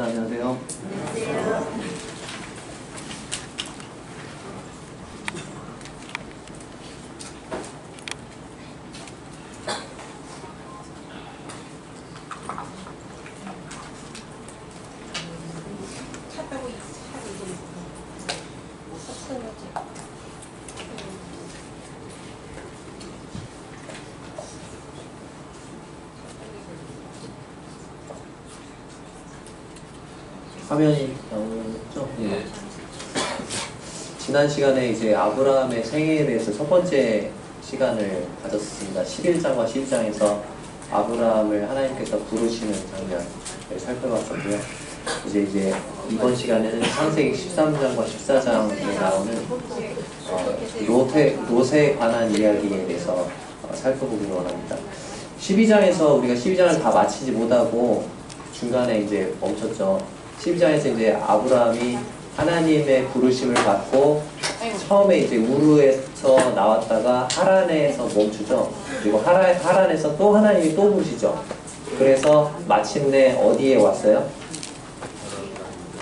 반갑습니다. 안녕하세요. 화면이 나오죠? 예. 지난 시간에 이제 아브라함의 생애에 대해서 첫 번째 시간을 가졌습니다. 11장과 12장에서 아브라함을 하나님께서 부르시는 장면을 살펴봤었고요. 이제 이번 시간에는 창세기 13장과 14장에 나오는 롯에 관한 이야기에 대해서 살펴보기를 원합니다. 12장에서 우리가 12장을 다 마치지 못하고 중간에 이제 멈췄죠. 12장에서 이제 아브라함이 하나님의 부르심을 받고 처음에 이제 우르에서 나왔다가 하란에서 멈추죠. 그리고 하란에서 또 하나님이 또 부르시죠. 그래서 마침내 어디에 왔어요?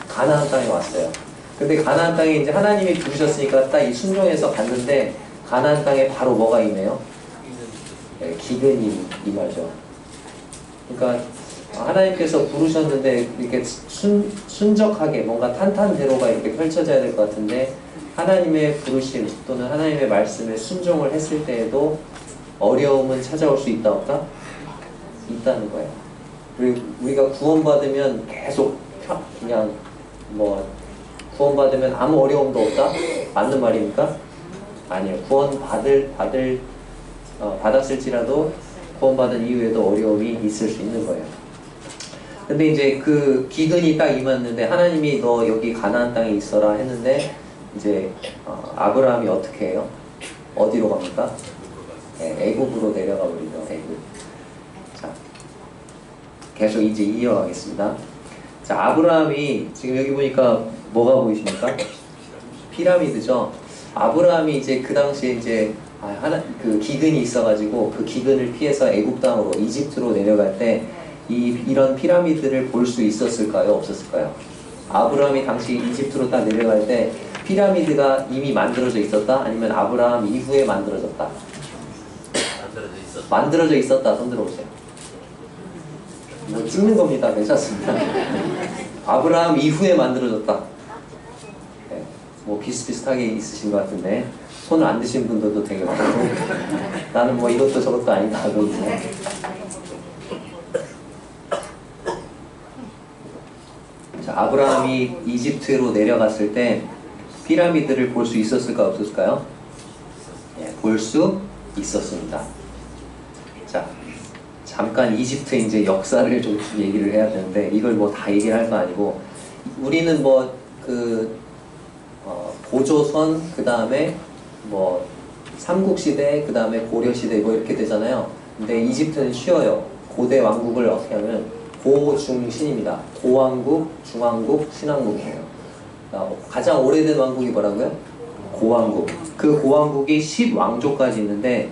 가나안 땅에 왔어요. 근데 가나안 땅에 이제 하나님이 부르셨으니까 딱 이 순종해서 갔는데 가나안 땅에 바로 뭐가 임해요? 네, 기근이 임하죠. 그러니까 하나님께서 부르셨는데 이렇게 순적하게 뭔가 탄탄대로가 이렇게 펼쳐져야 될 것 같은데 하나님의 부르심 또는 하나님의 말씀에 순종을 했을 때에도 어려움은 찾아올 수 있다 없다? 있다는 거예요. 그리고 우리가 구원받으면 계속 그냥 뭐 구원받으면 아무 어려움도 없다? 맞는 말입니까? 아니에요. 받았을지라도 구원받은 이후에도 어려움이 있을 수 있는 거예요. 근데 이제 그 기근이 딱 임했는데 하나님이 너 여기 가나안 땅에 있어라 했는데 이제 아브라함이 어떻게 해요? 어디로 갑니까? 네, 애굽으로 내려가 버리죠. 애굽. 자, 계속 이제 이어가겠습니다. 자, 아브라함이 지금 여기 보니까 뭐가 보이십니까? 피라미드죠. 아브라함이 이제 그 당시에 이제 그 기근이 있어가지고 그 기근을 피해서 애굽 땅으로 이집트로 내려갈 때 이런 피라미드를 볼 수 있었을까요? 없었을까요? 아브라함이 당시 이집트로 딱 내려갈 때 피라미드가 이미 만들어져 있었다? 아니면 아브라함 이후에 만들어졌다? 만들어져 있었다. 손 들어보세요. 뭐 찍는 겁니다. 괜찮습니다. 아브라함 이후에 만들어졌다. 네, 뭐 비슷비슷하게 있으신 것 같은데 손을 안 드신 분들도 되게 많고 나는 뭐 이것도 저것도 아니다 하거든요. 자, 아브라함이 이집트로 내려갔을 때 피라미드를 볼 수 있었을까 없었을까요? 네, 볼 수 있었습니다. 자, 잠깐 이집트의 이제 역사를 좀 얘기를 해야 되는데 이걸 뭐 다 얘기를 할 거 아니고 우리는 뭐 고조선 그 다음에 뭐 삼국시대 그 다음에 고려시대 뭐 이렇게 되잖아요. 근데 이집트는 쉬워요. 고대 왕국을 어떻게 하면 고중신입니다. 고왕국, 중왕국, 신왕국이에요. 가장 오래된 왕국이 뭐라고요? 고왕국. 그 고왕국이 10왕조까지 있는데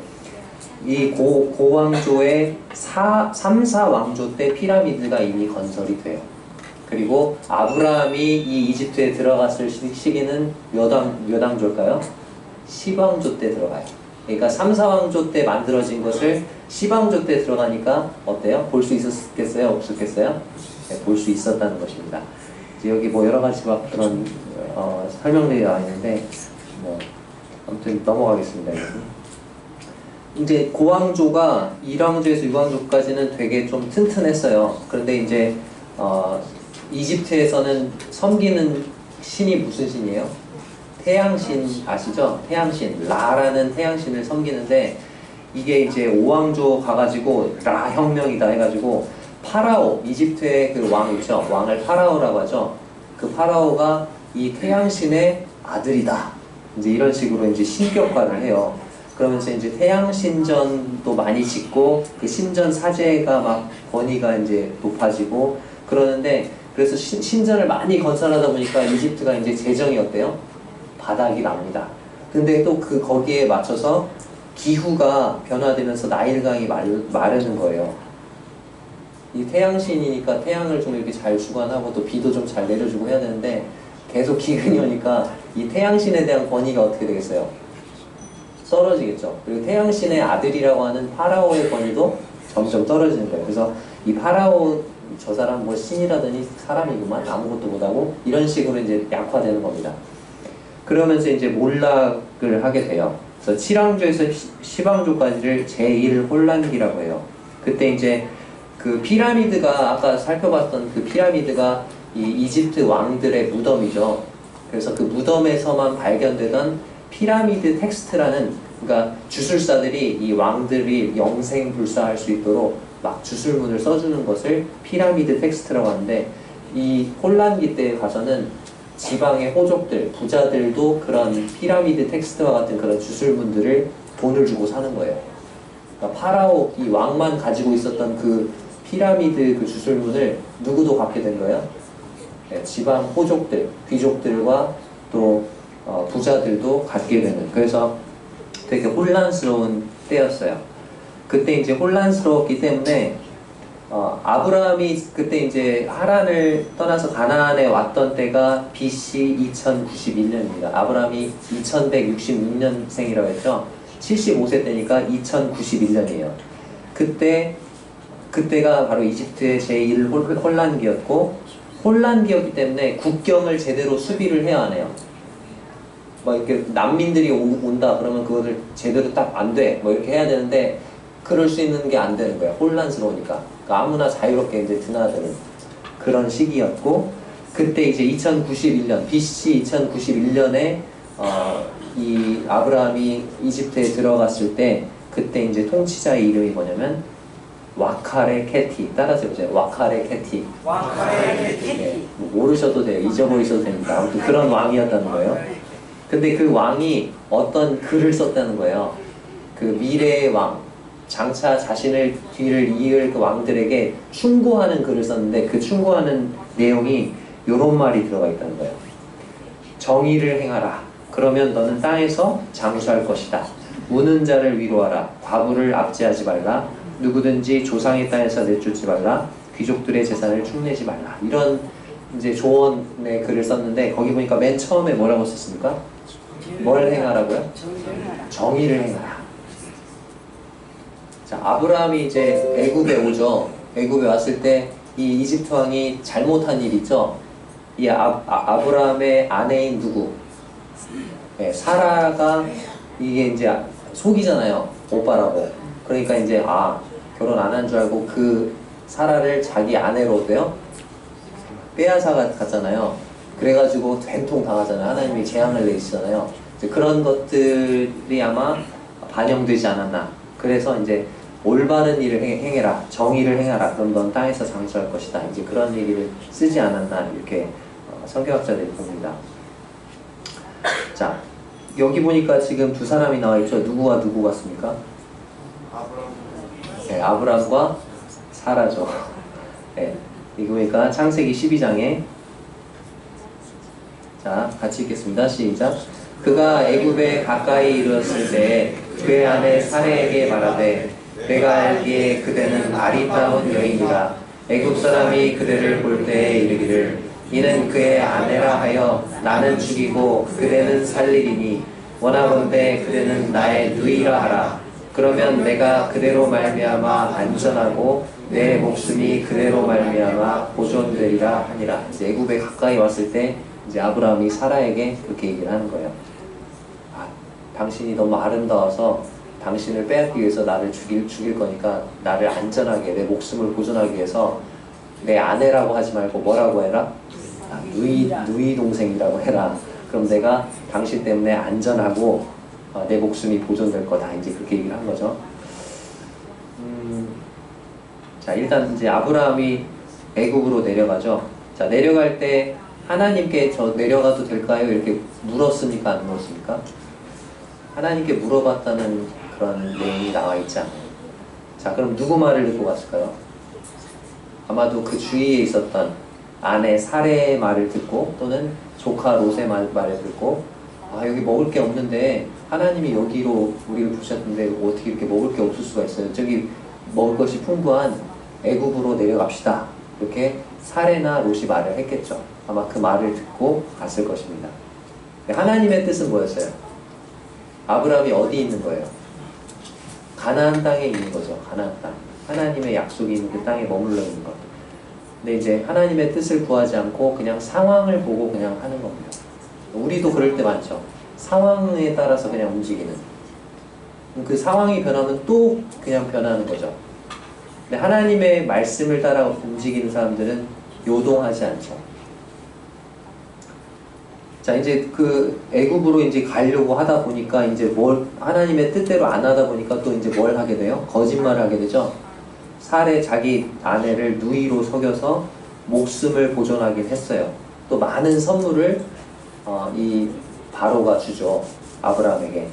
이 고왕조의 3, 4왕조 때 피라미드가 이미 건설이 돼요. 그리고 아브라함이 이 이집트에 들어갔을 시기는 몇 왕조일까요? 10왕조 때 들어가요. 그러니까 3, 4왕조 때 만들어진 것을 10왕조 때 들어가니까 어때요? 볼 수 있었겠어요? 없었겠어요? 네, 볼 수 있었다는 것입니다. 이제 여기 뭐 여러 가지 막 그런 설명들이 나와 있는데 뭐 아무튼 넘어가겠습니다. 이제 고왕조가 1왕조에서 6왕조까지는 되게 좀 튼튼했어요. 그런데 이제 이집트에서는 섬기는 신이 무슨 신이에요? 태양신 아시죠? 태양신, 라라는 태양신을 섬기는데 이게 이제 5왕조 가가지고 라 혁명이다 해가지고 파라오, 이집트의 그 왕 있죠? 왕을 파라오라고 하죠. 그 파라오가 이 태양신의 아들이다. 이제 이런 식으로 이제 신격화를 해요. 그러면서 이제 태양신전도 많이 짓고 그 신전 사제가 막 권위가 이제 높아지고 그러는데 그래서 신전을 많이 건설하다 보니까 이집트가 이제 재정이 어때요? 바닥이 납니다. 근데 또 거기에 맞춰서 기후가 변화되면서 나일강이 마르는 거예요. 이 태양신이니까 태양을 좀 이렇게 잘 주관하고 또 비도 좀 잘 내려주고 해야 되는데 계속 기근이 오니까 이 태양신에 대한 권위가 어떻게 되겠어요? 떨어지겠죠. 그리고 태양신의 아들이라고 하는 파라오의 권위도 점점 떨어지는 거예요. 그래서 이 파라오 저 사람 뭐 신이라더니 사람이구만 아무것도 못하고 이런 식으로 이제 약화되는 겁니다. 그러면서 이제 몰락을 하게 돼요. 그래서 7왕조에서 10왕조까지를 제1혼란기라고 해요. 그때 이제 그 피라미드가 아까 살펴봤던 그 피라미드가 이 이집트 왕들의 무덤이죠. 그래서 그 무덤에서만 발견되던 피라미드 텍스트라는, 그러니까 주술사들이 이 왕들이 영생불사할 수 있도록 막 주술문을 써주는 것을 피라미드 텍스트라고 하는데, 이 혼란기 때 가서는 지방의 호족들, 부자들도 그런 피라미드 텍스트와 같은 그런 주술문들을 돈을 주고 사는 거예요. 그러니까 파라오 이 왕만 가지고 있었던 그 피라미드 그 주술문을 누구도 갖게 된 거예요. 네, 지방 호족들, 귀족들과 또 부자들도 갖게 되는, 그래서 되게 혼란스러운 때였어요. 그때 이제 혼란스러웠기 때문에 아브라함이 그때 이제 하란을 떠나서 가나안에 왔던 때가 BC 2091년입니다. 아브라함이 2166년생이라고 했죠. 75세 때니까 2091년이에요. 그때가 바로 이집트의 제1 혼란기였고, 혼란기였기 때문에 국경을 제대로 수비를 해야 하네요. 막 이렇게 난민들이 온다 그러면 그거를 제대로 딱 안 돼. 뭐 이렇게 해야 되는데 그럴 수 있는 게 안 되는 거예요. 혼란스러우니까. 그러니까 아무나 자유롭게 이제 드나드는 그런 시기였고, 그때 이제 2091년, BC 2091년에 이 아브라함이 이집트에 들어갔을 때 그때 이제 통치자의 이름이 뭐냐면 와카레 케티. 따라서 해보세요. 와카레 케티. 와카레 케티. 네, 뭐 모르셔도 돼요. 잊어버리셔도 됩니다. 아무튼 그런 왕이었다는 거예요. 근데 그 왕이 어떤 글을 썼다는 거예요. 그 미래의 왕, 장차 자신을 뒤를 이을 그 왕들에게 충고하는 글을 썼는데, 그 충고하는 내용이 이런 말이 들어가 있다는 거예요. 정의를 행하라. 그러면 너는 땅에서 장수할 것이다. 우는 자를 위로하라. 과부를 압제하지 말라. 누구든지 조상의 땅에서 내쫓지 말라. 귀족들의 재산을 축내지 말라. 이런 이제 조언의 글을 썼는데, 거기 보니까 맨 처음에 뭐라고 썼습니까? 뭘 행하라고요? 정의를 행하라. 자, 아브라함이 이제 애굽에 오죠. 애굽에 왔을 때 이 이집트 왕이 잘못한 일 있죠. 이 아브라함의 아내인 누구? 네, 사라가 이게 이제 속이잖아요. 오빠라고. 그러니까 이제 결혼 안 한 줄 알고 그 사라를 자기 아내로 어때요? 빼앗아 갔잖아요. 그래가지고 된통 당하잖아요. 하나님이 재앙을 내리시잖아요. 그런 것들이 아마 반영되지 않았나. 그래서 이제 올바른 일을 행해라. 정의를 행하라. 그럼 넌 땅에서 장수할 것이다. 이제 그런 얘기를 쓰지 않았나. 이렇게 성경학자들이 봅니다. 자, 여기 보니까 지금 두 사람이 나와 있죠. 누구와 누구 같습니까? 네, 아브라함과 사라죠. 네, 이거 보니까 창세기 12장에, 자, 같이 읽겠습니다. 시작. 그가 애굽에 가까이 이르렀을 때 그의 아내 사레에게 말하되, 내가 알기에 그대는 아리따운 여인이라. 애굽 사람이 그대를 볼 때에 이르기를, 이는 그의 아내라 하여 나는 죽이고 그대는 살리리니, 원하건대 그대는 나의 누이라 하라. 그러면 내가 그대로 말미암아 안전하고 내 목숨이 그대로 말미암아 보존되리라 하니라. 이제 애굽에 가까이 왔을 때 이제 아브라함이 사라에게 그렇게 얘기를 하는 거예요. 당신이 너무 아름다워서 당신을 빼앗기 위해서 나를 죽일 거니까 나를 안전하게, 내 목숨을 보존하기 위해서 내 아내라고 하지 말고 뭐라고 해라? 누이 동생이라고 해라. 그럼 내가 당신 때문에 안전하고 내 목숨이 보존될 거다. 이제 그렇게 얘기를 한 거죠. 자, 일단 이제 아브라함이 애굽으로 내려가죠. 자, 내려갈 때 하나님께 저 내려가도 될까요? 이렇게 물었습니까? 안 물었습니까? 하나님께 물어봤다는 그런 내용이 나와 있지 않아요. 자, 그럼 누구 말을 듣고 갔을까요? 아마도 그 주위에 있었던 아내 사레의 말을 듣고, 또는 조카 롯의 말을 듣고, 여기 먹을 게 없는데 하나님이 여기로 우리를 부르셨는데 어떻게 이렇게 먹을 게 없을 수가 있어요. 저기 먹을 것이 풍부한 애굽으로 내려갑시다. 이렇게 사레나 롯이 말을 했겠죠. 아마 그 말을 듣고 갔을 것입니다. 하나님의 뜻은 뭐였어요? 아브라함이 어디 있는 거예요? 가나안 땅에 있는 거죠. 가나안 땅. 하나님의 약속이 있는 그 땅에 머물러 있는 것. 근데 이제 하나님의 뜻을 구하지 않고 그냥 상황을 보고 그냥 하는 겁니다. 우리도 그럴 때 많죠. 상황에 따라서 그냥 움직이는. 그 상황이 변하면 또 그냥 변하는 거죠. 근데 하나님의 말씀을 따라 움직이는 사람들은 요동하지 않죠. 자, 이제 그 애굽으로 이제 가려고 하다 보니까 이제 하나님의 뜻대로 안 하다 보니까 또 이제 뭘 하게 돼요? 거짓말을 하게 되죠. 살에 자기 아내를 누이로 속여서 목숨을 보존하긴 했어요. 또 많은 선물을 이 바로가 주죠. 아브라함에게.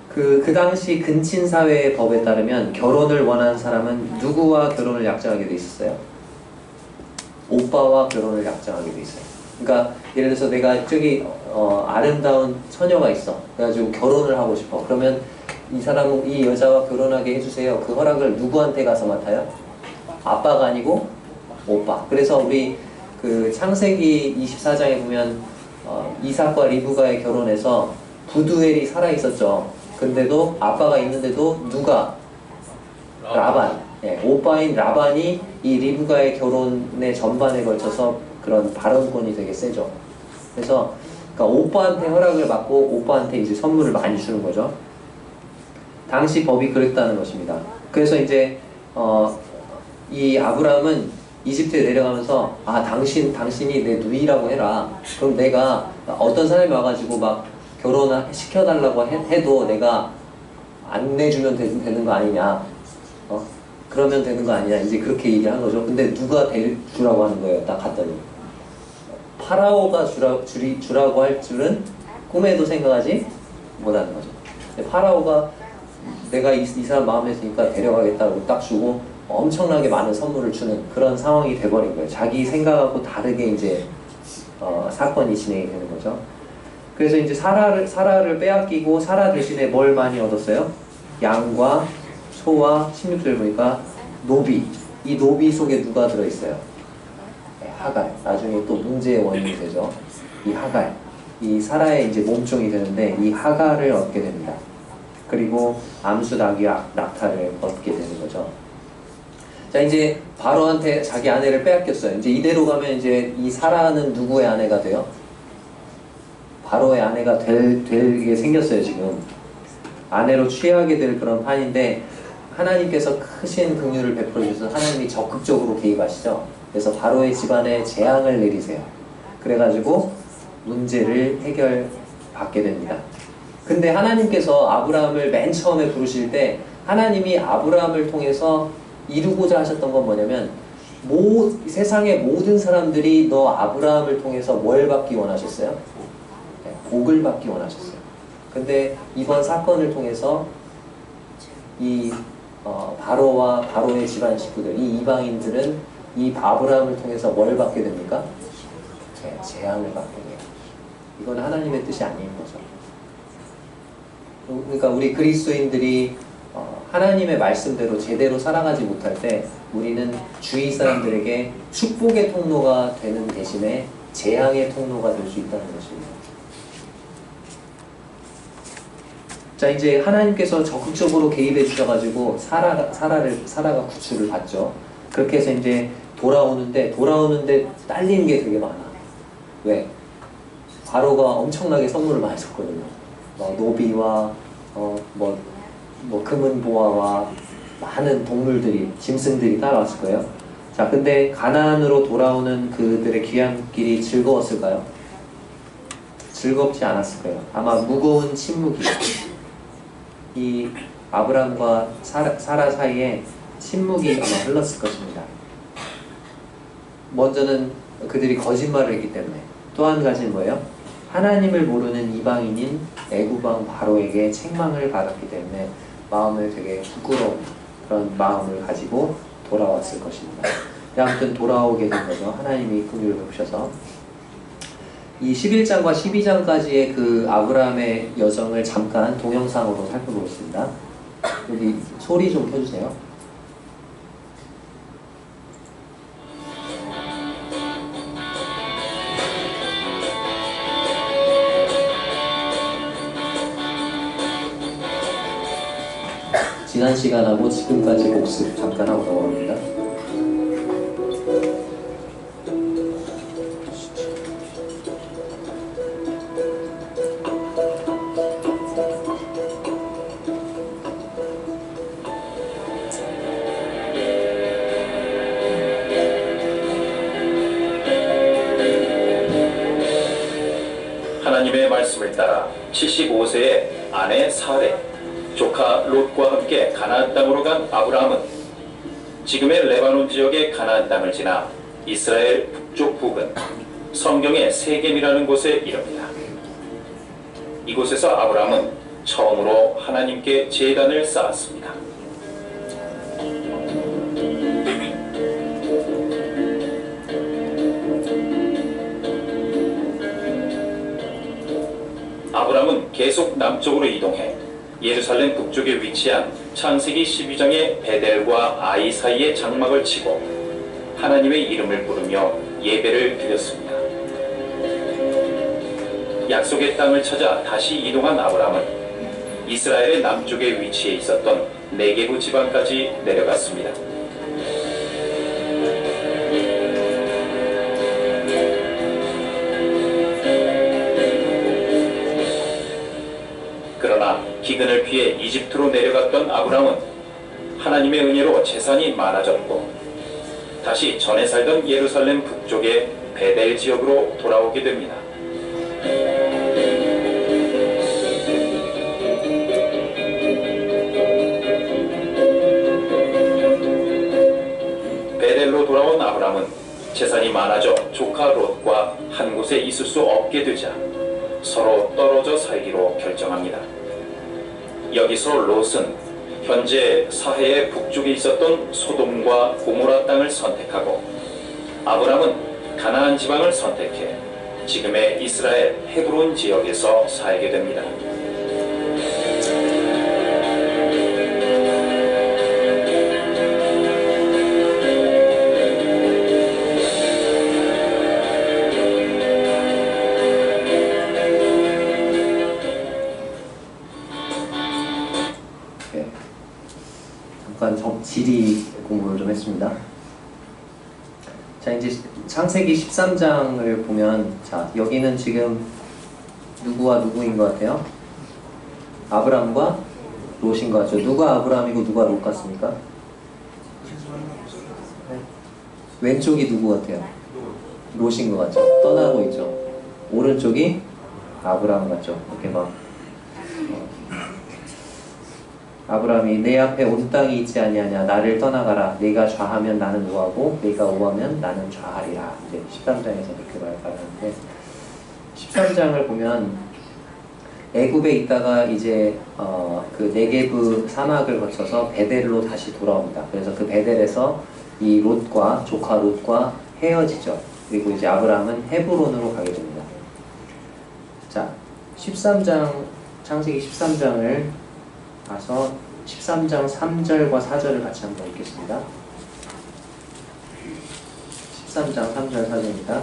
그 당시 근친사회의 법에 따르면 결혼을 원하는 사람은 누구와 결혼을 약정하게 돼 있었어요? 오빠와 결혼을 약정하게 돼 있어요. 그러니까 예를 들어서 내가 저기 아름다운 처녀가 있어. 그래가지고 결혼을 하고 싶어. 그러면 이 여자와 결혼하게 해주세요. 그 허락을 누구한테 가서 맡아요? 아빠가 아니고 오빠. 그래서 우리 그 창세기 24장에 보면 이삭과 리브가의 결혼에서 부두엘이 살아 있었죠. 근데도 아빠가 있는데도 누가? 라반. 예, 오빠인 라반이 이 리브가의 결혼의 전반에 걸쳐서 그런 발언권이 되게 세죠. 그래서 그러니까 오빠한테 허락을 받고 오빠한테 이제 선물을 많이 주는 거죠. 당시 법이 그랬다는 것입니다. 그래서 이제 이 아브라함은 이집트에 내려가면서 당신이 내 누이라고 해라. 그럼 내가 어떤 사람이 와가지고 막 결혼을 시켜달라고 해도 내가 안 내주면 되는 거 아니냐. 그러면 되는 거 아니냐. 이제 그렇게 얘기한 거죠. 근데 누가 주라고 하는 거예요. 딱 갔더니. 파라오가 주라고 할 줄은 꿈에도 생각하지 못하는 거죠. 파라오가 내가 이 사람 마음에 드니까 데려가겠다고 딱 주고 엄청나게 많은 선물을 주는 그런 상황이 돼버린 거예요. 자기 생각하고 다르게 이제 사건이 진행이 되는 거죠. 그래서 이제 사라를 빼앗기고 사라 대신에 뭘 많이 얻었어요? 양과 소와 16절 보니까 노비. 이 노비 속에 누가 들어있어요? 하갈. 나중에 또 문제의 원인이 되죠. 이 하갈. 이 사라의 이제 몸종이 되는데 이 하갈을 얻게 됩니다. 그리고 암수 나귀와 낙타를 얻게 되는 거죠. 자, 이제 바로한테 자기 아내를 빼앗겼어요. 이제 이대로 가면 이제 이 사라는 누구의 아내가 돼요? 바로의 아내가 되게 생겼어요, 지금. 아내로 취하게 될 그런 판인데 하나님께서 크신 긍휼을 베풀어 주셔서 하나님이 적극적으로 개입하시죠. 그래서 바로의 집안에 재앙을 내리세요. 그래가지고 문제를 해결받게 됩니다. 근데 하나님께서 아브라함을 맨 처음에 부르실 때 하나님이 아브라함을 통해서 이루고자 하셨던 건 뭐냐면 세상의 모든 사람들이 너 아브라함을 통해서 뭘 받기 원하셨어요? 복을 받기 원하셨어요. 근데 이번 사건을 통해서 이 바로와 바로의 집안 식구들, 이 이방인들은 이 아브라함을 통해서 뭘 받게 됩니까? 재앙을 받게 돼요. 이건 하나님의 뜻이 아닌 거죠. 그러니까 우리 그리스도인들이 하나님의 말씀대로 제대로 살아가지 못할 때 우리는 주위 사람들에게 축복의 통로가 되는 대신에 재앙의 통로가 될 수 있다는 것입니다. 자, 이제 하나님께서 적극적으로 개입해 주셔가지고 사라가 구출을 받죠. 그렇게 해서 이제 돌아오는데 딸리는 게 되게 많아. 왜? 바로가 엄청나게 선물을 많이 줬거든요. 노비와 금은 보화와 많은 동물들이, 짐승들이 따라왔을 거예요. 자, 근데 가나안으로 돌아오는 그들의 귀향길이 즐거웠을까요? 즐겁지 않았을 거예요. 아마 무거운 침묵이, 이 아브람과 사라 사이에 침묵이 아마 흘렀을 것입니다. 먼저는 그들이 거짓말을 했기 때문에. 또 한 가지는 뭐예요? 하나님을 모르는 이방인인 애굽왕 바로에게 책망을 받았기 때문에 마음을 되게 부끄러운 그런 마음을 가지고 돌아왔을 것입니다. 아무튼 돌아오게 된 거죠. 하나님이 긍휼을 베푸셔서. 이 11장과 12장까지의 그 아브라함의 여정을 잠깐 동영상으로 살펴보겠습니다. 여기 소리 좀 켜주세요. 지난 시간하고 지금까지 복습 잠깐 하고 넘어갑니다. 하나님의 말씀을 따라 75세의 아내 사레, 조카 롯과 함께 가나안 땅으로 간 아브라함은 지금의 레바논 지역의 가나안 땅을 지나 이스라엘 북쪽 부근 성경의 세겜이라는 곳에 이릅니다. 이곳에서 아브라함은 처음으로 하나님께 제단을 쌓았습니다. 아브라함은 계속 남쪽으로 이동해 예루살렘 북쪽에 위치한 창세기 12장의 베델과 아이 사이에 장막을 치고 하나님의 이름을 부르며 예배를 드렸습니다. 약속의 땅을 찾아 다시 이동한 아브라함은 이스라엘의 남쪽에 위치해 있었던 네게부 지방까지 내려갔습니다. 그러나 기근을 피해 이집트로 내려갔던 아브라함은 하나님의 은혜로 재산이 많아졌고 다시 전에 살던 예루살렘 북쪽의 베델 지역으로 돌아오게 됩니다. 베델로 돌아온 아브라함은 재산이 많아져 조카 롯과 한 곳에 있을 수 없게 되자 서로 떨어져 살기로 결정합니다. 여기서 롯은 현재 사해의 북쪽에 있었던 소돔과 고모라 땅을 선택하고 아브람은 가나안 지방을 선택해 지금의 이스라엘 헤브론 지역에서 살게 됩니다. 지리 공부를 좀 했습니다. 자, 이제 창세기 13장을 보면, 자, 여기는 지금 누구와 누구인 것 같아요? 아브람과 롯인 것 같죠? 누가 아브람이고 누가 롯 같습니까? 네. 왼쪽이 누구 같아요? 롯인 것 같죠? 떠나고 있죠? 오른쪽이 아브람 같죠? 이렇게 막 아브라함이 내 앞에 온 땅이 있지 아니하냐 나를 떠나가라 네가 좌하면 나는 우하고 네가 우하면 나는 좌하리라. 이제 13장에서 그렇게 말하는데 13장을 보면 애굽에 있다가 이제 그 네게브 사막을 거쳐서 베델로 다시 돌아옵니다. 그래서 그 베델에서 이 롯과 조카 롯과 헤어지죠. 그리고 이제 아브라함은 헤브론으로 가게 됩니다. 자, 13장 창세기 13장을 가서 13장 3절과 4절을 같이 한번 읽겠습니다. 13장 3절 4절입니다.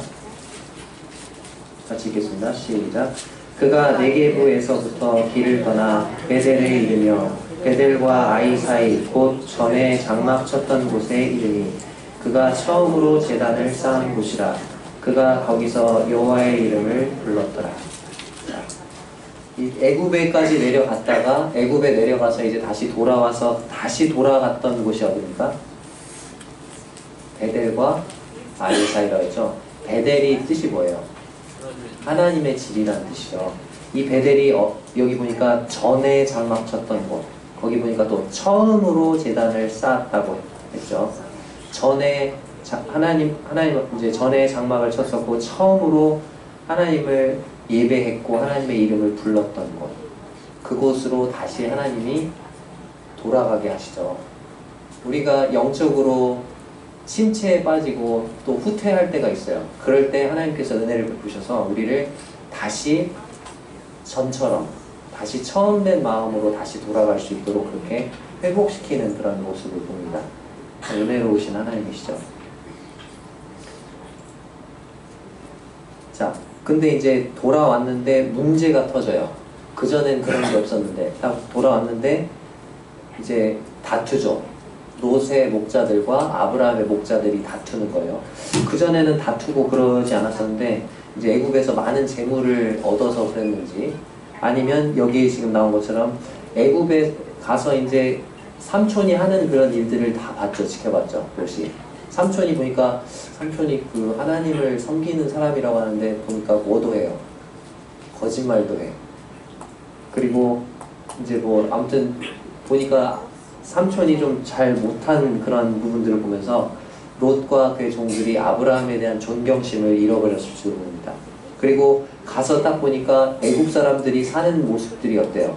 같이 읽겠습니다. 시작. 그가 네게부에서부터 길을 떠나 베델에 이르며 베델과 아이 사이 곧 전에 장막 쳤던 곳에 이르니 그가 처음으로 제단을 쌓은 곳이라. 그가 거기서 여호와의 이름을 불렀더라. 이 애굽에까지 내려갔다가 애굽에 내려가서 이제 다시 돌아와서 다시 돌아갔던 곳이 어디입니까? 베델과 아이 사이라고 했죠. 베델이 뜻이 뭐예요? 하나님의 집이라는 뜻이죠. 이 베델이 여기 보니까 전에 장막 쳤던 곳, 거기 보니까 또 처음으로 제단을 쌓았다고 했죠. 전에 하나님 이제 전에 장막을 쳤었고 처음으로 하나님을 예배했고 하나님의 이름을 불렀던 곳, 그곳으로 다시 하나님이 돌아가게 하시죠. 우리가 영적으로 침체에 빠지고 또 후퇴할 때가 있어요. 그럴 때 하나님께서 은혜를 베푸셔서 우리를 다시 전처럼 다시 처음 된 마음으로 다시 돌아갈 수 있도록 그렇게 회복시키는 그런 모습을 봅니다. 은혜로우신 하나님이시죠. 자, 근데 이제 돌아왔는데 문제가 터져요. 그전엔 그런 게 없었는데 딱 돌아왔는데 이제 다투죠. 롯의 목자들과 아브라함의 목자들이 다투는 거예요. 그전에는 다투고 그러지 않았었는데 이제 애굽에서 많은 재물을 얻어서 그랬는지, 아니면 여기 지금 나온 것처럼 애굽에 가서 이제 삼촌이 하는 그런 일들을 다 봤죠. 지켜봤죠. 롯이. 삼촌이 보니까 삼촌이 그 하나님을 섬기는 사람이라고 하는데 보니까 뭐도 해요. 거짓말도 해. 그리고 이제 뭐 아무튼 보니까 삼촌이 좀 잘 못한 그런 부분들을 보면서 롯과 그의 종들이 아브라함에 대한 존경심을 잃어버렸을 줄 모릅니다. 그리고 가서 딱 보니까 애국 사람들이 사는 모습들이 어때요?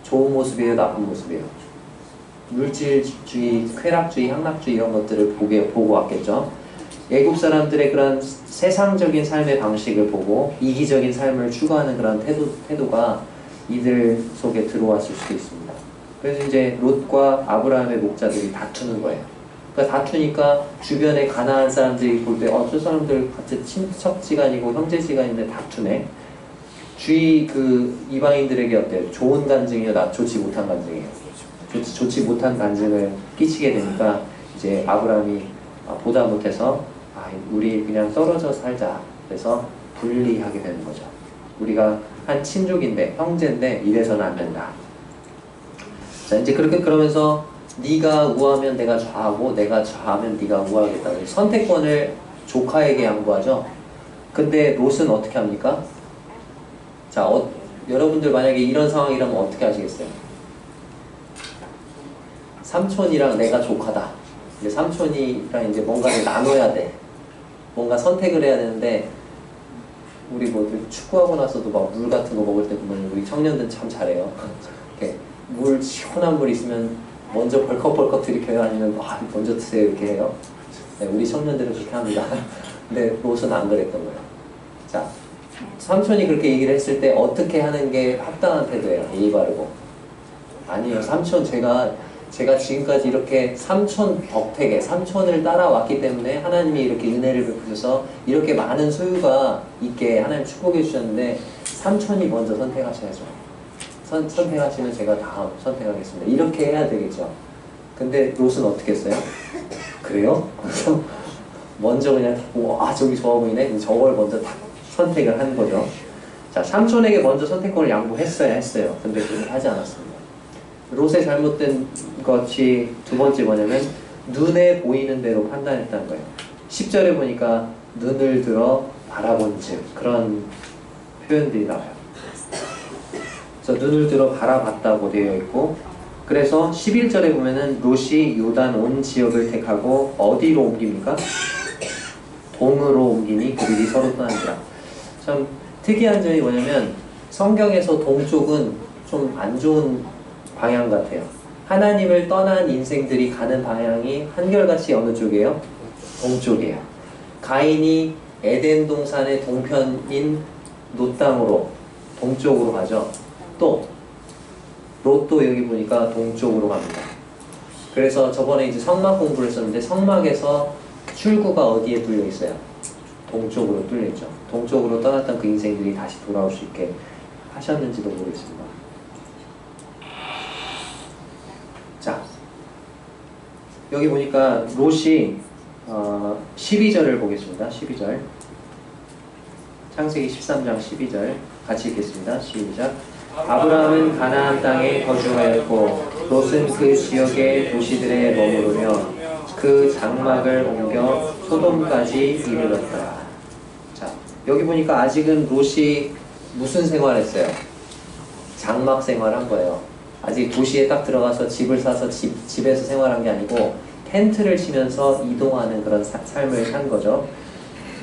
좋은 모습이에요? 나쁜 모습이에요? 물질주의, 쾌락주의, 향락주의 이런 것들을 보고 왔겠죠. 애국 사람들의 그런 세상적인 삶의 방식을 보고 이기적인 삶을 추구하는 그런 태도가 이들 속에 들어왔을 수도 있습니다. 그래서 이제 롯과 아브라함의 목자들이 다투는 거예요. 그러니까 다투니까 주변에 가나안 사람들이 볼 때 저 사람들 같이 친척지간이고 형제지간인데 다투네. 주위 그 이방인들에게 어때요? 좋은 간증이요? 좋지 못한 간증이에요? 좋지 못한 간증을 끼치게 되니까 이제 아브라함이 보다 못해서 우리 그냥 떨어져 살자. 그래서 분리하게 되는 거죠. 우리가 한 친족인데, 형제인데 이래서는 안 된다. 자, 이제 그렇게 그러면서 네가 우하면 내가 좌하고 내가 좌하면 네가 우하겠다. 선택권을 조카에게 양보하죠. 근데 롯은 어떻게 합니까? 자, 여러분들 만약에 이런 상황이라면 어떻게 하시겠어요? 삼촌이랑 내가 조카다. 이제 삼촌이랑 이제 뭔가를 나눠야 돼. 뭔가 선택을 해야 되는데, 우리 뭐 축구하고 나서도 막 물 같은 거 먹을 때 보면 우리 청년들은 참 잘해요. 이렇게 물, 시원한 물 있으면 먼저 벌컥벌컥 들이켜요? 아니면 먼저 드세요? 이렇게 해요? 네, 우리 청년들은 그렇게 합니다. 근데 롯은 안 그랬던 거예요. 자, 삼촌이 그렇게 얘기를 했을 때 어떻게 하는 게 합당한 태도예요? 예의 바르고. 아니요, 삼촌 제가 지금까지 이렇게 삼촌 덕택에 삼촌을 따라왔기 때문에 하나님이 이렇게 은혜를 베푸셔서 이렇게 많은 소유가 있게 하나님 축복해 주셨는데 삼촌이 먼저 선택하셔야죠. 선택하시면 제가 다음 선택하겠습니다. 이렇게 해야 되겠죠. 근데 롯은 어떻게 했어요? 그래요? 그래서 먼저 그냥 보고 저기 좋아 보이네? 그럼 저걸 먼저 딱 선택을 한 거죠. 자, 삼촌에게 먼저 선택권을 양보했어야 했어요. 근데 그걸 하지 않았습니다. 롯의 잘못된 것이 두 번째 뭐냐면 눈에 보이는 대로 판단했다는 거예요. 10절에 보니까 눈을 들어 바라본 즉 그런 표현들이 나와요. 그래서 눈을 들어 바라봤다고 되어 있고, 그래서 11절에 보면은 롯이 요단 온 지역을 택하고 어디로 옮깁니까? 동으로 옮기니 그들이 서로 떠나니라. 참 특이한 점이 뭐냐면 성경에서 동쪽은 좀 안 좋은 방향 같아요. 하나님을 떠난 인생들이 가는 방향이 한결같이 어느 쪽이에요? 동쪽이에요. 가인이 에덴 동산의 동편인 롯 땅으로 동쪽으로 가죠. 또 롯도 여기 보니까 동쪽으로 갑니다. 그래서 저번에 이제 성막 공부를 했었는데 성막에서 출구가 어디에 뚫려 있어요? 동쪽으로 뚫려 있죠. 동쪽으로 떠났던 그 인생들이 다시 돌아올 수 있게 하셨는지도 모르겠습니다. 자, 여기 보니까 롯이 12절을 보겠습니다. 12절. 창세기 13장 12절 같이 읽겠습니다. 시작. 아브라함은 가나안 땅에 거주하였고 롯은 그 지역의 도시들에 머무르며 그 장막을 옮겨 소돔까지 이르렀다. 자, 여기 보니까 아직은 롯이 무슨 생활했어요? 장막 생활한 거예요. 아직 도시에 딱 들어가서 집을 사서 집에서 생활한 게 아니고 텐트를 치면서 이동하는 그런 삶을 산 거죠.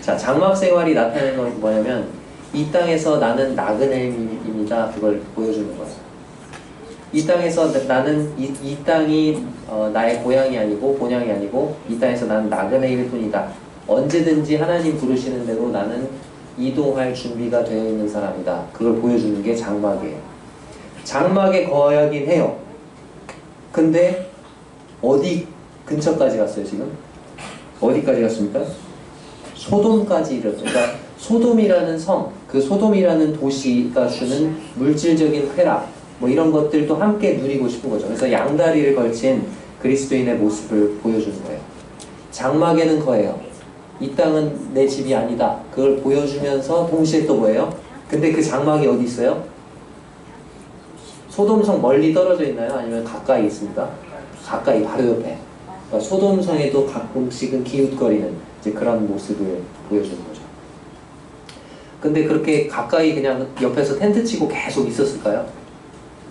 자, 장막 생활이 나타내는 건 뭐냐면 이 땅에서 나는 나그네입니다. 그걸 보여주는 거예요. 이 땅에서 나는 이 땅이 나의 고향이 아니고 본향이 아니고 이 땅에서 나는 나그네일 뿐이다. 언제든지 하나님 부르시는 대로 나는 이동할 준비가 되어 있는 사람이다. 그걸 보여주는 게 장막이에요. 장막에 거하긴 해요. 근데 어디 근처까지 갔어요 지금? 어디까지 갔습니까? 소돔까지 이르렀죠. 그러니까 소돔이라는 성, 그 소돔이라는 도시가 주는 물질적인 쾌락, 뭐 이런 것들도 함께 누리고 싶은 거죠. 그래서 양다리를 걸친 그리스도인의 모습을 보여주는 거예요. 장막에는 거예요. 이 땅은 내 집이 아니다. 그걸 보여주면서 동시에 또 뭐예요? 근데 그 장막이 어디 있어요? 소돔성 멀리 떨어져 있나요? 아니면 가까이 있습니까? 가까이, 바로 옆에. 그러니까 소돔성에도 가끔씩은 기웃거리는 이제 그런 모습을 보여주는 거죠. 근데 그렇게 가까이 그냥 옆에서 텐트 치고 계속 있었을까요?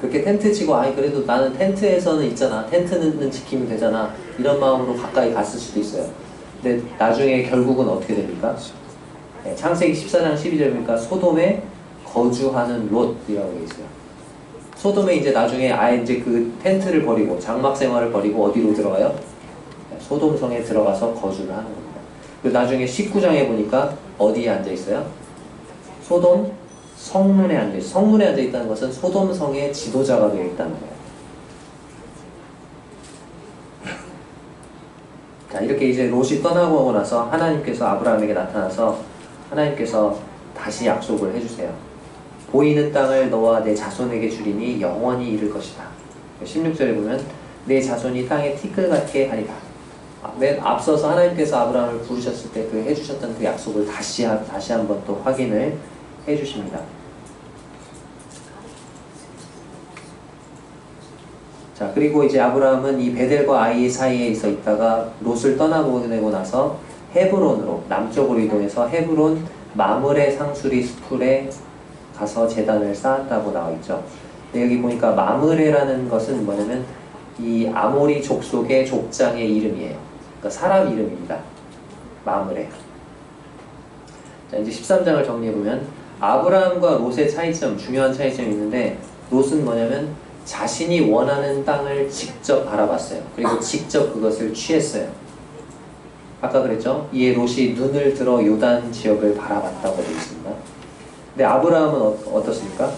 그렇게 텐트 치고 아니 그래도 나는 텐트에서는 있잖아. 텐트는 지키면 되잖아. 이런 마음으로 가까이 갔을 수도 있어요. 근데 나중에 결국은 어떻게 됩니까? 네, 창세기 14장 12절이니까 소돔에 거주하는 롯이라고 되어 있어요. 소돔에 이제 나중에 아예 이제 그 텐트를 버리고 장막 생활을 버리고 어디로 들어가요? 네, 소돔성에 들어가서 거주를 하는 겁니다. 그리고 나중에 19장에 보니까 어디에 앉아 있어요? 소돔 성문에 앉아 있어요. 성문에 앉아 있다는 것은 소돔성의 지도자가 되어 있다는 거예요. 자, 이렇게 이제 롯이 떠나고 오고 나서 하나님께서 아브라함에게 나타나서 하나님께서 다시 약속을 해주세요. 보이는 땅을 너와 내 자손에게 주리니 영원히 이를 것이다. 16절에 보면 내 자손이 땅에 티끌같게 하리라. 맨 앞서서 하나님께서 아브라함을 부르셨을 때 그 해주셨던 그 약속을 다시 한번 또 확인을 해주십니다. 자, 그리고 이제 아브라함은 이 베델과 아이 사이에 있다가 롯을 떠나보내고 나서 헤브론으로 남쪽으로 이동해서 헤브론 마므레 상수리 숲에 가서 제단을 쌓았다고 나와 있죠. 근데 여기 보니까 마므레라는 것은 뭐냐면 이 아모리 족속의 족장의 이름이에요. 그러니까 사람 이름입니다. 마므레. 자, 이제 13장을 정리해보면 아브라함과 롯의 차이점, 중요한 차이점이 있는데 롯은 뭐냐면 자신이 원하는 땅을 직접 바라봤어요. 그리고 직접 그것을 취했어요. 아까 그랬죠? 이에 롯이 눈을 들어 요단 지역을 바라봤다고 되어 있습니다. 근데 아브라함은 어떻습니까?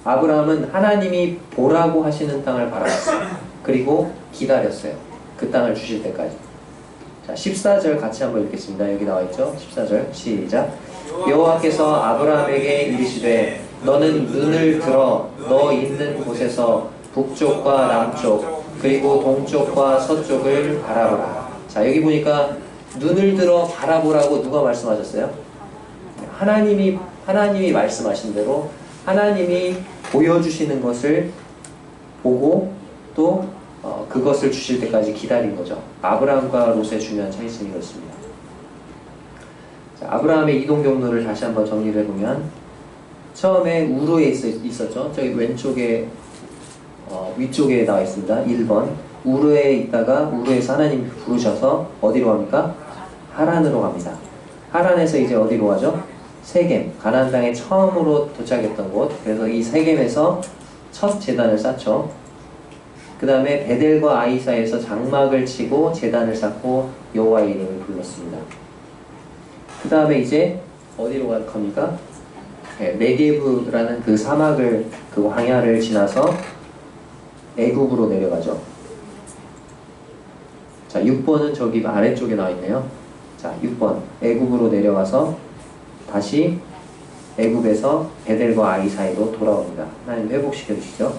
아브라함은 하나님이 보라고 하시는 땅을 바라봤어요. 그리고 기다렸어요. 그 땅을 주실 때까지. 자, 14절 같이 한번 읽겠습니다. 여기 나와 있죠? 14절 시작. 여호와께서 아브라함에게 이르시되 너는 눈을 들어 너 있는 곳에서 북쪽과 남쪽 그리고 동쪽과 서쪽을 바라보라. 자, 여기 보니까 눈을 들어 바라보라고 누가 말씀하셨어요? 하나님이 말씀하신 대로 하나님이 보여주시는 것을 보고 또 그것을 주실 때까지 기다린 거죠. 아브라함과 롯의 중요한 차이점이 그렇습니다. 자, 아브라함의 이동 경로를 다시 한번 정리를 해보면 처음에 우르에 있었죠. 저기 왼쪽에 위쪽에 나와 있습니다. 1번 우르에 있다가 우르에서 하나님이 부르셔서 어디로 갑니까? 하란으로 갑니다. 하란에서 이제 어디로 가죠? 세겜, 가나안 땅에 처음으로 도착했던 곳. 그래서 이 세겜에서 첫 제단을 쌓죠. 그 다음에 베델과 아이 사이에서 장막을 치고 제단을 쌓고 여호와의 이름을 불렀습니다. 그 다음에 이제 어디로 갈 겁니까? 네게브라는 그 사막을, 그 광야를 지나서 애굽으로 내려가죠. 자, 6번은 저기 아래쪽에 나와 있네요. 자, 6번 애굽으로 내려가서 다시 애굽에서 베델과 아이 사이로 돌아옵니다. 하나님 회복시켜 주시죠.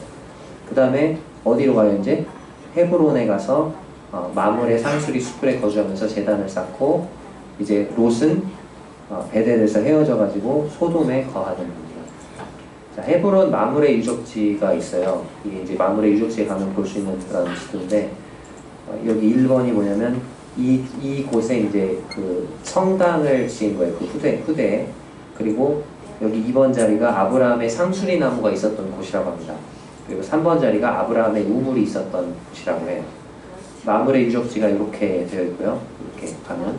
그 다음에 어디로 가요? 이제 헤브론에 가서 마므레 상수리 숲에 거주하면서 제단을 쌓고 이제 롯은 베델에서 헤어져 가지고 소돔에 거하는 겁니다. 자, 헤브론 마므레 유적지가 있어요. 이게 이제 마므레 유적지에 가면 볼 수 있는 그런 지도인데 여기 1번이 뭐냐면 이 곳에 이제 그 성당을 지은 거예요. 그 후대에. 그리고 여기 2번 자리가 아브라함의 상수리 나무가 있었던 곳이라고 합니다. 그리고 3번 자리가 아브라함의 우물이 있었던 곳이라고 해요. 마므레 유적지가 이렇게 되어 있고요. 이렇게 가면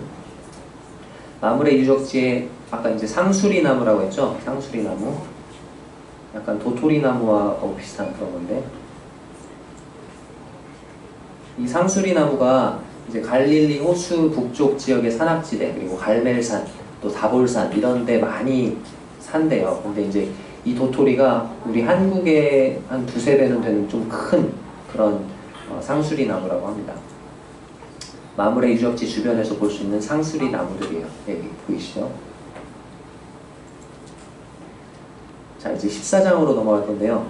마므레 유적지에 아까 이제 상수리 나무라고 했죠. 상수리 나무. 약간 도토리 나무와 비슷한 그런 건데 이 상수리 나무가 이제 갈릴리 호수 북쪽 지역의 산악지대 그리고 갈멜산 또 다볼산 이런 데 많이 산대요. 근데 이제 이 도토리가 우리 한국의 한 두세 배는 되는 좀 큰 그런 상수리 나무라고 합니다. 마므레 유적지 주변에서 볼 수 있는 상수리 나무들이에요. 여기 보이시죠? 자, 이제 14장으로 넘어갈 건데요.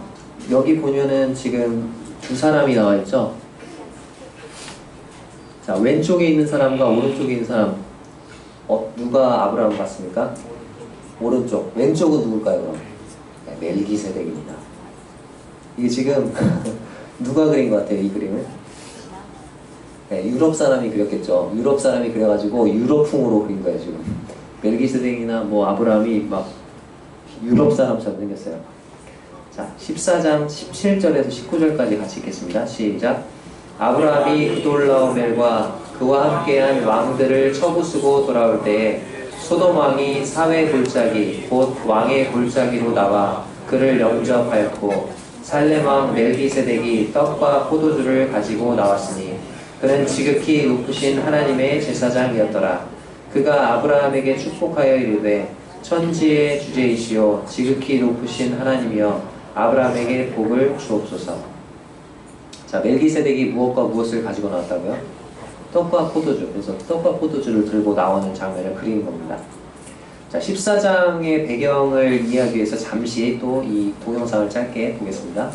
여기 보면은 지금 두 사람이 나와 있죠. 자, 왼쪽에 있는 사람과 오른쪽에 있는 사람, 누가 아브라함 같습니까? 오른쪽. 왼쪽은 누굴까요, 그럼? 네, 멜기세덱입니다. 이게 지금 누가 그린 것 같아요, 이 그림을? 네, 유럽 사람이 그렸겠죠. 유럽 사람이 그려가지고 유럽풍으로 그린 거예요, 지금. 멜기세덱이나 뭐 아브라함이 막 유럽 사람처럼 생겼어요. 자, 14장 17절에서 19절까지 같이 읽겠습니다. 시작. 아브라함이 그돌라오멜과 그와 함께한 왕들을 처부수고 돌아올 때에 소돔 왕이 사회 골짜기 곧 왕의 골짜기로 나와 그를 영접하였고 살렘 왕 멜기세덱이 떡과 포도주를 가지고 나왔으니 그는 지극히 높으신 하나님의 제사장이었더라. 그가 아브라함에게 축복하여 이르되 천지의 주제이시오 지극히 높으신 하나님이여 아브라함에게 복을 주옵소서. 자, 멜기세덱이 무엇과 무엇을 가지고 나왔다고요? 떡과 포도주. 그래서 떡과 포도주를 들고 나오는 장면을 그리는 겁니다. 자, 14장의 배경을 이해하기 위해서 잠시 또 이 동영상을 짧게 보겠습니다.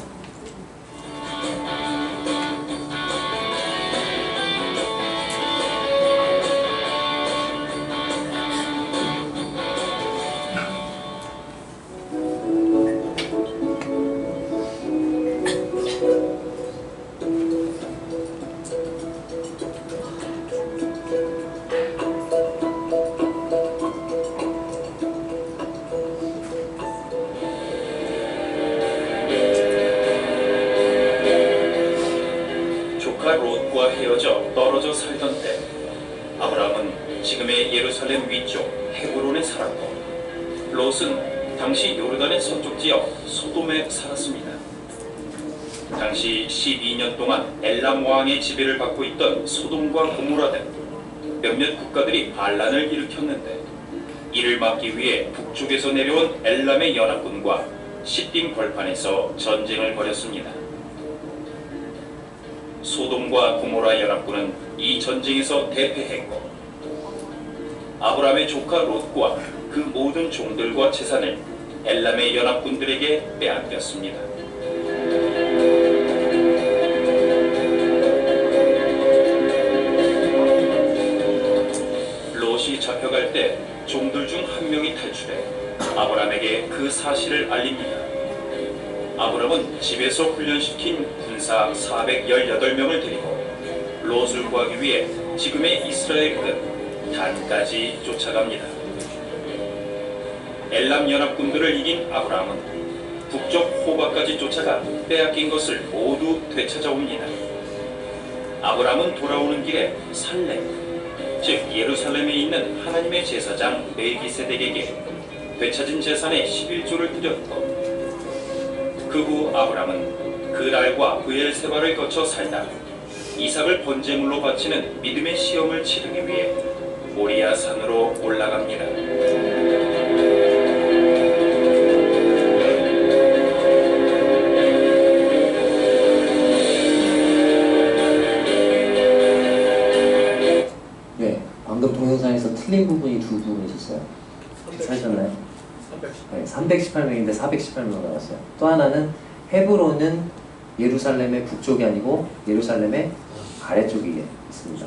조카 롯과 헤어져 떨어져 살던 때 아브라함은 지금의 예루살렘 위쪽 헤브론에 살았고 롯은 당시 요르단의 서쪽 지역 소돔에 살았습니다. 당시 12년 동안 엘람 왕의 지배를 받고 있던 소돔과 고모라 등 몇몇 국가들이 반란을 일으켰는데 이를 막기 위해 북쪽에서 내려온 엘람의 연합군과 시딤 벌판에서 전쟁을 벌였습니다. 소돔과 고모라 연합군은 이 전쟁에서 대패했고 아브라함의 조카 롯과 그 모든 종들과 재산을 엘람의 연합군들에게 빼앗겼습니다. 롯이 잡혀갈 때 종들 중 한 명이 탈출해 아브라함에게 그 사실을 알립니다. 아브라함은 집에서 훈련시킨 군사 418명을 데리고 롯을 구하기 위해 지금의 이스라엘 끝 단까지 쫓아갑니다. 엘람 연합군들을 이긴 아브라함은 북쪽 호바까지 쫓아가 빼앗긴 것을 모두 되찾아옵니다. 아브라함은 돌아오는 길에 살렘, 즉 예루살렘에 있는 하나님의 제사장 멜기세덱에게 되찾은 재산의 11조를 드렸고 그 후 아브라함은 그랄과 브엘세바를 거쳐 살다 이삭을 번제물로 바치는 믿음의 시험을 치르기 위해 모리아 산으로 올라갑니다. 네, 방금 동영상에서 틀린 부분이 두 부분 있었어요. 찾으셨나요? 네, 318명인데 418명 나왔어요. 또 하나는 헤브론은 예루살렘의 북쪽이 아니고 예루살렘의 아래쪽에 있습니다.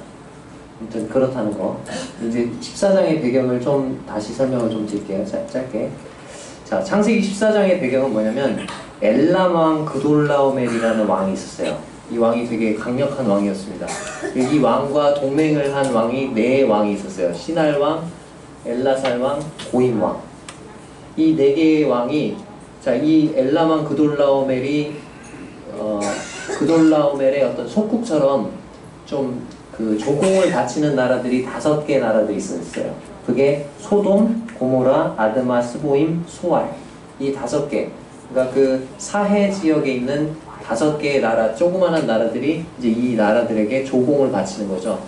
아무튼 그렇다는 거. 이제 14장의 배경을 좀 다시 설명을 좀 드릴게요. 짧게. 자, 창세기 14장의 배경은 뭐냐면 엘람 왕 그돌라오멜이라는 왕이 있었어요. 이 왕이 되게 강력한 왕이었습니다. 이 왕과 동맹을 한 왕이 네 왕이 있었어요. 시날 왕, 엘라살 왕, 고임 왕. 이 네 개의 왕이, 자, 이 엘람 왕 그돌라오멜이 그돌라오멜의 어떤 속국처럼 좀 그 조공을 바치는 나라들이 5개 나라들이 있었어요. 그게 소돔, 고모라, 아드마, 스보임, 소알. 이 5개. 그러니까 그 사해 지역에 있는 5개의 나라, 조그마한 나라들이 이제 이 나라들에게 조공을 바치는 거죠.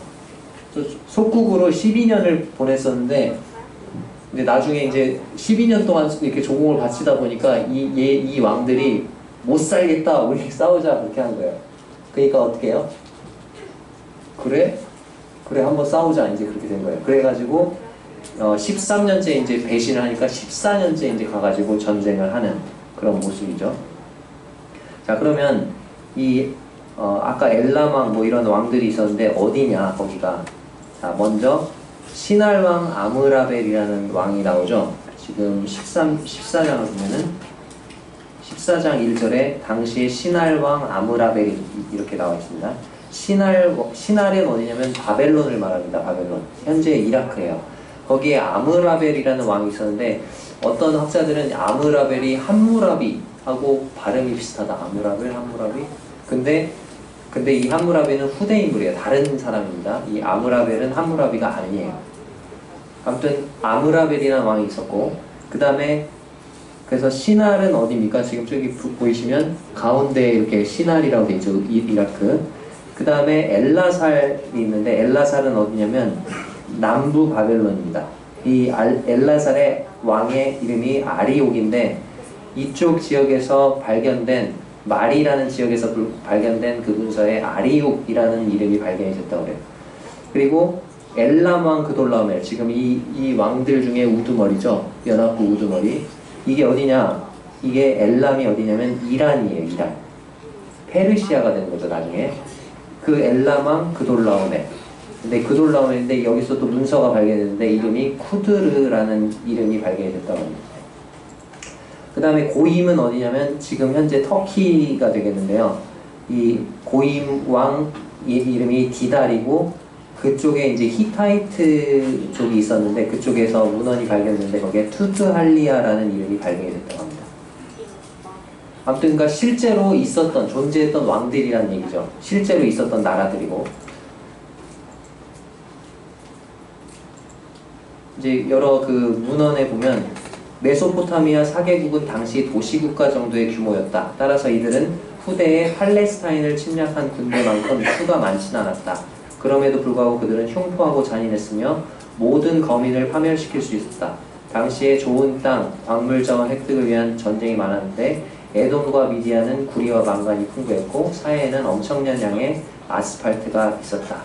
속국으로 12년을 보냈었는데, 근데 나중에 이제 12년 동안 이렇게 조공을 바치다 보니까 이 왕들이 못 살겠다, 우리 싸우자, 그렇게 한 거예요. 그러니까 어떻게 해요? 그래 한번 싸우자, 이제 그렇게 된 거예요. 그래가지고 13년째 이제 배신을 하니까 14년째 이제 가가지고 전쟁을 하는 그런 모습이죠. 자, 그러면 아까 엘람왕 뭐 이런 왕들이 있었는데 어디냐 거기가. 자, 먼저 신할왕 아므라벨이라는 왕이 나오죠. 지금 14장을 보면은 14장 1절에 당시에 신할왕 아므라벨이 이렇게 나와 있습니다. 신할은 어디냐면 바벨론을 말합니다. 바벨론. 현재 이라크예요. 거기에 아므라벨이라는 왕이 있었는데 어떤 학자들은 아므라벨이 함무라비하고 발음이 비슷하다. 아므라벨, 함무라비. 근데 이 함무라비는 후대 인물이에요. 다른 사람입니다. 이 아므라벨은 함무라비가 아니에요. 아무튼 아므라벨이라는 왕이 있었고, 그 다음에 그래서 신할은 어디입니까? 지금 저기 보이시면 가운데 이렇게 신할이라고 되어 있죠. 이라크. 그 다음에 엘라살이 있는데 엘라살은 어디냐면 남부 바벨론입니다. 이 엘라살의 왕의 이름이 아리옥인데 이쪽 지역에서 발견된 말이라는 지역에서 발견된 그 문서에 아리옥이라는 이름이 발견이 됐다고 그래요. 그리고 엘람 왕 그돌라오멜, 지금 이 왕들 중에 우두머리죠. 연합국 우두머리. 이게 어디냐? 이게 엘람이 어디냐면 이란이에요. 이란. 페르시아가 되는 거죠. 나중에. 그 엘람 왕 그돌라오멜. 근데 그돌라오멜인데 여기서 또 문서가 발견됐는데 이름이 쿠드르라는 이름이 발견이 됐다고 합니다. 그 다음에 고임은 어디냐면 지금 현재 터키가 되겠는데요. 이 고임 왕 이름이 디달이고 그쪽에 이제 히타이트 쪽이 있었는데 그쪽에서 문헌이 발견됐는데 거기에 투트할리아라는 이름이 발견이 됐다고 합니다. 아무튼 그러니까 실제로 있었던 존재했던 왕들이라는 얘기죠. 실제로 있었던 나라들이고 이제 여러 그 문헌에 보면 메소포타미아 4개국은 당시 도시국가 정도의 규모였다. 따라서 이들은 후대에 팔레스타인을 침략한 군대만큼 수가 많진 않았다. 그럼에도 불구하고 그들은 흉포하고 잔인했으며 모든 거민을 파멸시킬 수 있었다. 당시에 좋은 땅, 광물 자원 획득을 위한 전쟁이 많았는데 에돔과 미디안은 구리와 망간이 풍부했고 사해에는 엄청난 양의 아스팔트가 있었다.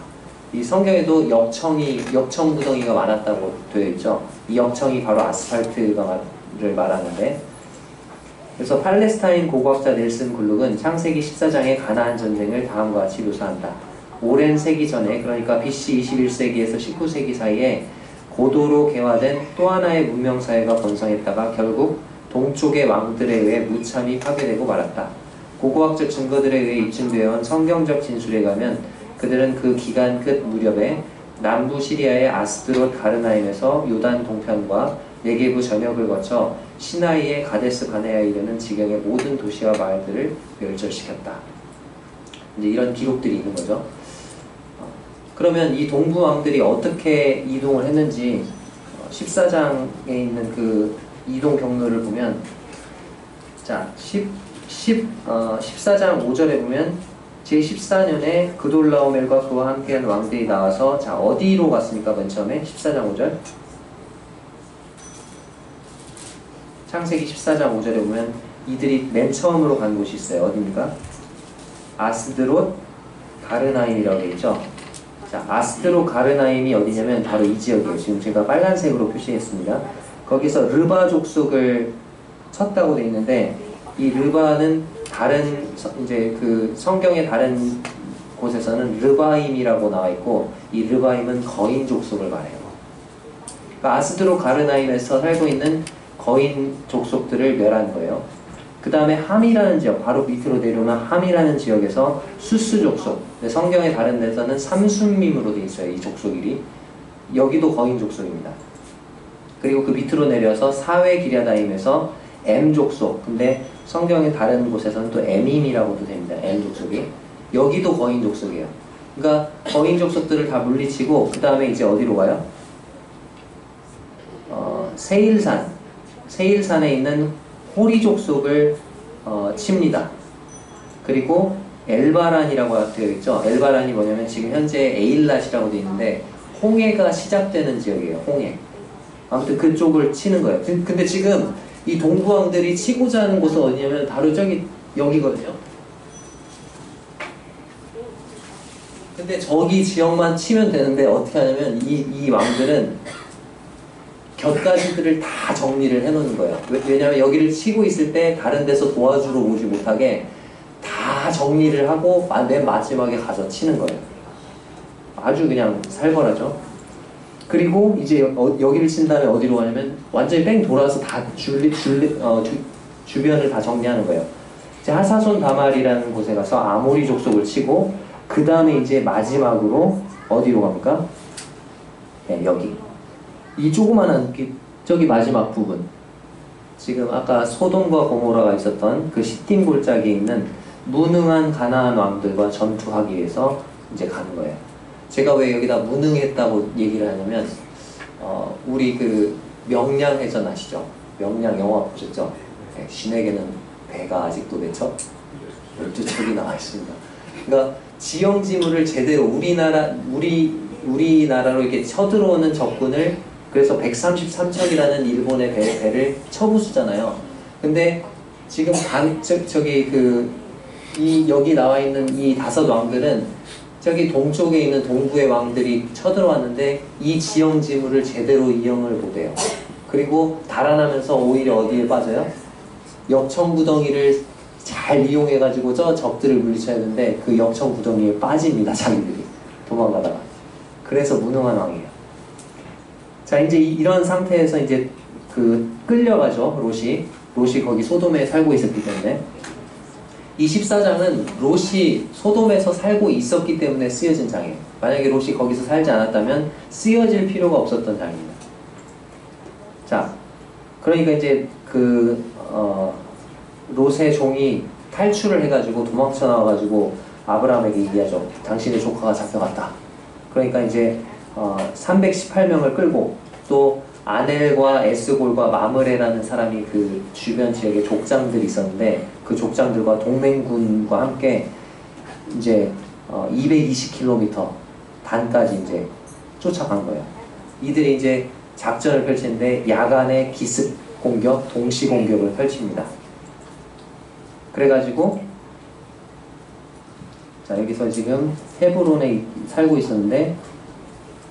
이 성경에도 역청 구덩이가 많았다고 되어 있죠. 이 역청이 바로 아스팔트를 말하는데 그래서 팔레스타인 고고학자 넬슨 굴룩은 창세기 14장의 가나안 전쟁을 다음과 같이 묘사한다. 오랜 세기 전에 그러니까 BC 21세기에서 19세기 사이에 고도로 개화된 또 하나의 문명사회가 번성했다가 결국 동쪽의 왕들에 의해 무참히 파괴되고 말았다. 고고학적 증거들에 의해 입증되어 온 성경적 진술에 의하면 그들은 그 기간 끝 무렵에 남부 시리아의 아스드롯 가르나임에서 요단 동편과 네게부 전역을 거쳐 시나이의 가데스 바네아에 이르는 지경의 모든 도시와 마을들을 멸절시켰다. 이제 이런 기록들이 있는 거죠. 그러면 이 동부 왕들이 어떻게 이동을 했는지 14장에 있는 그 이동 경로를 보면 자 14장 5절에 보면 제14년에 그돌라오멜과 그와 함께한 왕들이 나와서 자 어디로 갔습니까? 맨 처음에 14장 5절 창세기 14장 5절에 보면 이들이 맨 처음으로 간 곳이 있어요. 어디입니까? 아스드롯 가르나임이라고 되어 있죠. 자, 아스드롯 가르나임이 어디냐면 바로 이 지역이에요. 지금 제가 빨간색으로 표시했습니다. 거기서 르바 족속을 쳤다고 되어 있는데 이 르바는 다른 이제 그 성경의 다른 곳에서는 르바임이라고 나와 있고 이 르바임은 거인 족속을 말해요. 그러니까 아스드롯 가르나임에서 살고 있는 거인 족속들을 멸한 거예요. 그 다음에 함이라는 지역, 바로 밑으로 내려오면 함이라는 지역에서 수스 족속, 성경의 다른 데서는 삼순밈으로 되어 있어요. 이 족속 이름이. 여기도 거인 족속입니다. 그리고 그 밑으로 내려서 사회 기랴다임에서 M 족속, 근데 성경의 다른 곳에서는 또 M임이라고도 됩니다. M 족속이. 여기도 거인 족속이에요. 그러니까 거인 족속들을 다 물리치고 그 다음에 이제 어디로 가요? 세일산에 있는 호리 족속을 칩니다. 그리고 엘바란이라고 되어 있죠. 엘바란이 뭐냐면 지금 현재 에일랏이라고 되어 있는데 홍해가 시작되는 지역이에요. 홍해. 아무튼 그쪽을 치는 거예요. 근데 지금 이 동부왕들이 치고자 하는 곳은 어디냐면 바로 여기거든요. 근데 저기 지역만 치면 되는데 어떻게 하냐면 이 왕들은 곁가지들을 다 정리를 해놓는 거예요. 왜냐하면 여기를 치고 있을 때 다른 데서 도와주러 오지 못하게 다 정리를 하고 맨 마지막에 가서 치는 거예요. 아주 그냥 살벌하죠. 그리고 이제 여기를 친 다음에 어디로 가냐면 완전히 뺑 돌아서 다 주변을 다 정리하는 거예요. 이제 하사손 다말이라는 곳에 가서 아모리 족속을 치고 그 다음에 이제 마지막으로 어디로 갑니까? 네, 여기. 이 조그마한 저기 마지막 부분. 지금 아까 소돔과 고모라가 있었던 그 시딤 골짜기에 있는 무능한 가나안 왕들과 전투하기 위해서 이제 가는 거예요. 제가 왜 여기다 무능했다고 얘기를 하냐면 우리 그 명량해전 아시죠? 명량 영화 보셨죠? 네, 신에게는 배가 아직도 몇 척? 12척이 나와 있습니다. 그러니까 지형지물을 제대로 우리나라로 이렇게 쳐들어오는 적군을 그래서 133척이라는 일본의 배를 쳐부수잖아요. 근데 지금 여기 나와 있는 이 5 왕들은 저기 동쪽에 있는 동부의 왕들이 쳐들어왔는데 이 지형지물을 제대로 이용을 못해요. 그리고 달아나면서 오히려 어디에 빠져요? 역청구덩이를 잘 이용해가지고 저 적들을 물리쳐야 되는데 그 역청구덩이에 빠집니다. 자기들이 도망가다가. 그래서 무능한 왕이에요. 자, 이제 이런 상태에서 이제 끌려가죠. 롯이 거기 소돔에 살고 있었기 때문에. 이 14장은 롯이 소돔에서 살고 있었기 때문에 쓰여진 장이에요. 만약에 롯이 거기서 살지 않았다면 쓰여질 필요가 없었던 장입니다. 자, 그러니까 이제 롯의 종이 탈출을 해가지고 도망쳐 나와가지고 아브라함에게 얘기하죠. 당신의 조카가 잡혀갔다. 그러니까 이제 318명을 끌고 또 아넬과 에스골과 마므레라는 사람이 그 주변 지역에 족장들이 있었는데 그 족장들과 동맹군과 함께 이제 220km 단까지 이제 쫓아간 거예요. 이들이 이제 작전을 펼치는데 야간에 기습 공격, 동시 공격을 펼칩니다. 그래가지고 자, 여기서 지금 헤브론에 살고 있었는데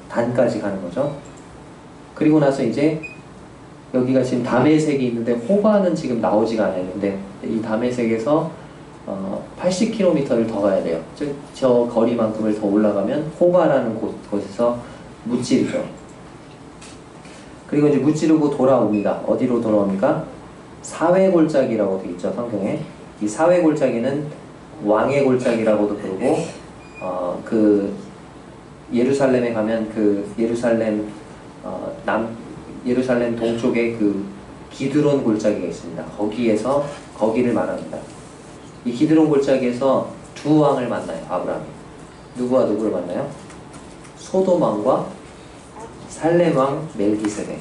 단까지 가는 거죠. 그리고 나서 이제 여기가 지금 다메섹이 있는데 호바는 지금 나오지가 않아요. 근데 이 다메섹에서 80km를 더 가야 돼요. 저 거리만큼을 더 올라가면 호바라는 곳에서 무찌르죠. 그리고 이제 무찌르고 돌아옵니다. 어디로 돌아옵니까? 사회골짜기라고 되어 있죠, 성경에. 이 사회골짜기는 왕의 골짜기라고도 부르고 예루살렘에 가면 예루살렘 동쪽에 기드론 골짜기가 있습니다. 거기를 말합니다. 이 기드론 골짜기에서 2 왕을 만나요. 아브라함이. 누구와 누구를 만나요? 소돔 왕과 살렘 왕 멜기세덱.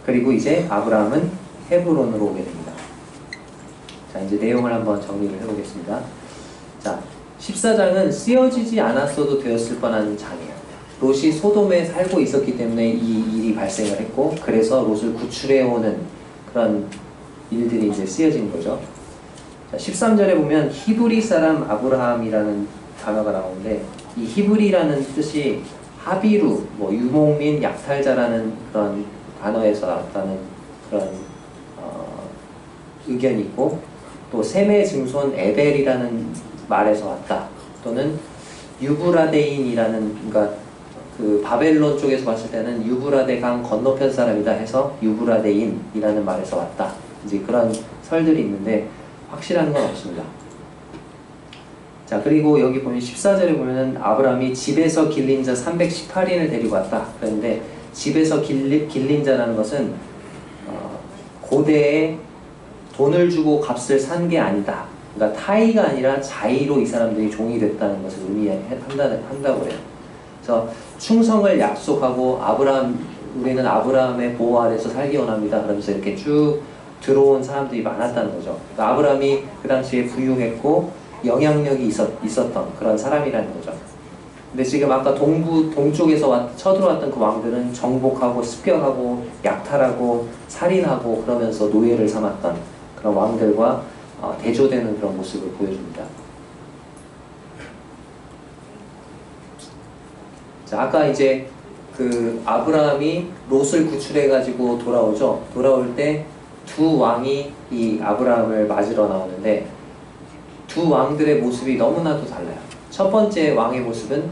그리고 이제 아브라함은 헤브론으로 오게 됩니다. 자, 이제 내용을 한번 정리를 해보겠습니다. 자, 14장은 쓰여지지 않았어도 되었을 뻔한 장이에요. 롯이 소돔에 살고 있었기 때문에 이 일이 발생을 했고, 그래서 롯을 구출해오는 그런 일들이 이제 쓰여진 거죠. 자, 13절에 보면 히브리 사람 아브라함이라는 단어가 나오는데, 이 히브리라는 뜻이 하비루, 유목민, 약탈자라는 그런 단어에서 나왔다는 그런 의견이 있고, 또 셈의 증손 에벨이라는 말에서 왔다. 또는 유브라데인이라는, 그러니까 바벨론 쪽에서 봤을 때는 유브라데 강 건너편 사람이다 해서 유브라데인이라는 말에서 왔다. 이제 그런 설들이 있는데 확실한 건 없습니다. 자, 그리고 여기 보면 14절에 보면은 아브라함이 집에서 길린 자 318인을 데리고 왔다. 그런데 집에서 길린 자라는 것은 고대에 돈을 주고 값을 산 게 아니다. 그러니까 타이가 아니라 자의로 이 사람들이 종이 됐다는 것을 의미한다고 해요. 그래서 충성을 약속하고 우리는 아브라함의 보호 아래서 살기 원합니다. 그러면서 이렇게 쭉 들어온 사람들이 많았다는 거죠. 그러니까 아브라함이 그 당시에 부유했고 영향력이 있었던 그런 사람이라는 거죠. 근데 지금 아까 동쪽에서 쳐들어왔던 그 왕들은 정복하고 습격하고 약탈하고 살인하고 그러면서 노예를 삼았던 그런 왕들과 대조되는 그런 모습을 보여줍니다. 자, 아까 이제 그 아브라함이 롯을 구출해가지고 돌아오죠. 돌아올 때 두 왕이 이 아브라함을 맞으러 나오는데 두 왕들의 모습이 너무나도 달라요. 첫 번째 왕의 모습은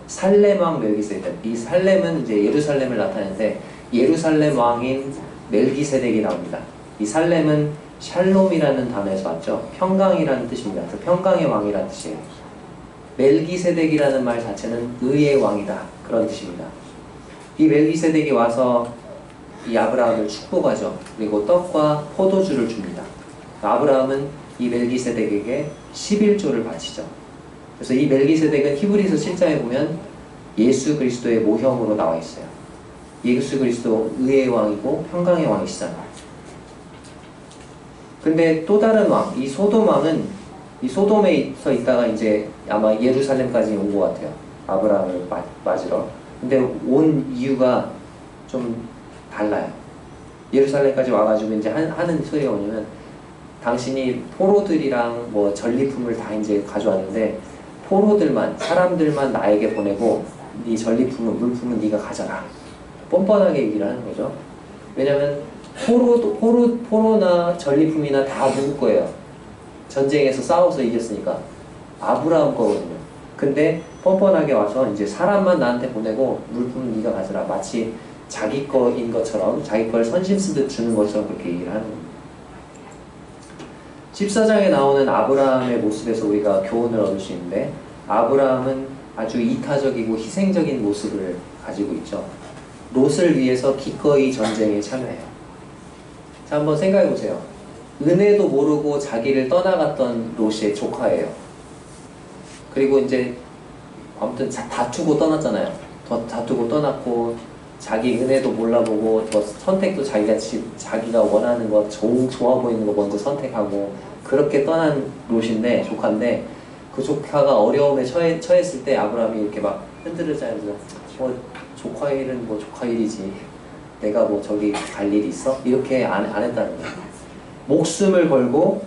살렘 왕 멜기세덱. 이 살렘은 이제 예루살렘을 나타내는데 예루살렘 왕인 멜기세덱이 나옵니다. 이 살렘은 샬롬이라는 단어에서 왔죠. 평강이라는 뜻입니다. 그 평강의 왕이라는 뜻이에요. 멜기세덱이라는 말 자체는 의의 왕이다. 그런 뜻입니다. 이 멜기세덱이 와서 이 아브라함을 축복하죠. 그리고 떡과 포도주를 줍니다. 아브라함은 이 멜기세덱에게 11조를 바치죠. 그래서 이 멜기세덱은 히브리서 7장에 보면 예수 그리스도의 모형으로 나와 있어요. 예수 그리스도 의의 왕이고 평강의 왕이시잖아요. 근데 또 다른 왕, 이 소돔 왕은 이 소돔에서 있다가 이제 아마 예루살렘까지 온 것 같아요. 아브라함을 맞으러. 근데 온 이유가 좀 달라요. 예루살렘까지 와가지고 이제 하는 소리가 뭐냐면 당신이 포로들이랑 뭐 전리품을 다 이제 가져왔는데 포로들만, 사람들만 나에게 보내고 네 전리품은, 물품은 네가 가져라. 뻔뻔하게 얘기를 하는 거죠. 왜냐면 포로나 전리품이나 다 누구 거예요? 전쟁에서 싸워서 이겼으니까 아브라함 거거든요. 근데 뻔뻔하게 와서 이제 사람만 나한테 보내고 물품은 네가 가져라. 마치 자기 거인 것처럼, 자기 걸 선심 쓰듯 주는 것처럼 그렇게 얘기를 하는 겁니다. 14장에 나오는 아브라함의 모습에서 우리가 교훈을 얻을 수 있는데 아브라함은 아주 이타적이고 희생적인 모습을 가지고 있죠. 롯을 위해서 기꺼이 전쟁에 참여해요. 자, 한번 생각해 보세요. 은혜도 모르고 자기를 떠나갔던 롯의 조카예요. 그리고 이제 아무튼 다투고 떠났잖아요. 다투고 떠났고 자기 은혜도 몰라보고 선택도 자기가 원하는 거 좋아 보이는 거 먼저 선택하고 그렇게 떠난 롯인데, 조카인데 그 조카가 어려움에 처했을 때 아브라함이 이렇게 막 흔들으자 해서 조카 일은 뭐 조카 일이지, 내가 뭐 저기 갈 일이 있어? 이렇게 안 했다는 거예요. 목숨을 걸고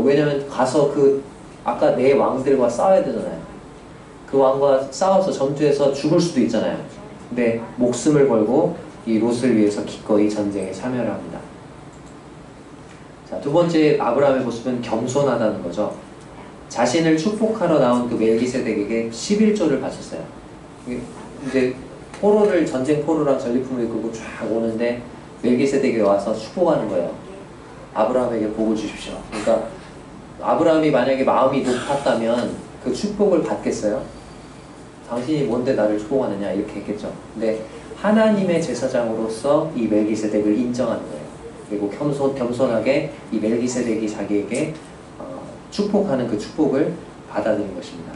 왜냐면 가서 그 아까 내 왕들과 싸워야 되잖아요. 그 왕과 싸워서 전투에서 죽을 수도 있잖아요. 근데 목숨을 걸고 이 롯을 위해서 기꺼이 전쟁에 참여를 합니다. 자, 두 번째 아브라함의 모습은 겸손하다는 거죠. 자신을 축복하러 나온 그 멜기세덱에게 11조를 바쳤어요. 이제 전쟁 포로랑 전리품을 끌고 쫙 오는데 멜기세덱이 와서 축복하는 거예요. 아브라함에게 복을 주십시오. 그러니까 아브라함이 만약에 마음이 높았다면 그 축복을 받겠어요? 당신이 뭔데 나를 축복하느냐 이렇게 했겠죠. 근데 하나님의 제사장으로서 이 멜기세덱을 인정하는 거예요. 그리고 겸손하게 이 멜기세덱이 자기에게 축복하는 그 축복을 받아들인 것입니다.